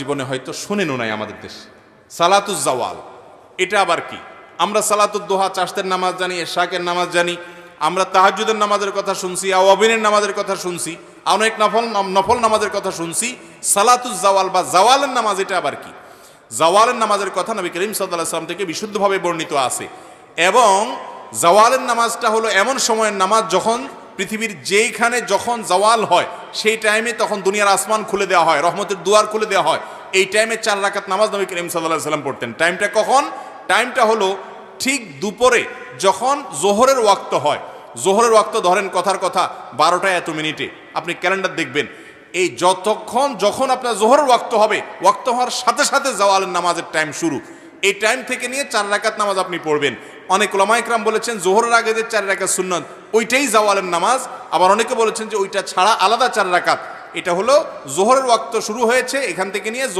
জীবনে হয়তো শুনেনও নাই আমাদের দেশে সালাতুজ জাওয়াল। এটা আবার কি? আমরা সালাতুদ দোহা চাষতের নামাজ জানি, এশাকের নামাজ জানি, আমরা তাহাজ্জুদের নামাজের কথা শুনছি, আওয়াবিনের নামাজের কথা শুনছি, অনেক নফল নামাজের কথা শুনছি। সালাতুজ জাওয়াল বা জাওয়ালের নামাজ এটা আবার কি? জাওয়ালের নামাজের কথা নবী করিম সাল্লাল্লাহু আলাইহি ওয়াসাল্লাম থেকে বিশুদ্ধভাবে বর্ণিত আছে। এবং জাওয়ালের নামাজটা হলো এমন সময়ের নামাজ যখন পৃথিবীর যেইখানে যখন জাওয়াল হয় সেই টাইমে তখন দুনিয়ার আসমান খুলে দেওয়া হয়, রহমতের দুয়ার খুলে দেওয়া হয়। এই টাইমে 4 রাকাত নামাজ নবী করিম সাল্লাল্লাহু আলাইহি ওয়াসাল্লাম পড়তেন। টাইমটা কখন? টাইমটা হলো ঠিক দুপুরে যখন জোহরের ওয়াক্ত হয়। জোহরের ওয়াক্ত ধরেন কথার কথা 12টা এত মিনিটে, আপনি ক্যালেন্ডার দেখবেন এই যখন আপনার জোহরের ওয়াক্ত হবে, ওয়াক্ত হওয়ার সাথে সাথে জাওয়ালের নামাজের টাইম শুরু। এই টাইম থেকে নিয়ে 4 রাকাত নামাজ আপনি পড়বেন। অনেক উলামা ইকরাম বলেছেন জোহরের আগে যে 4 রাকাত সুন্নত ওইটাই জাওয়ালের নামাজ। আবার অনেকে বলেছেন যে ওইটা ছাড়া আলাদা 4 রাকাত। এটা হলো জোহরের ওয়াক্ত শুরু হয়েছে এখান থেকে নিয়ে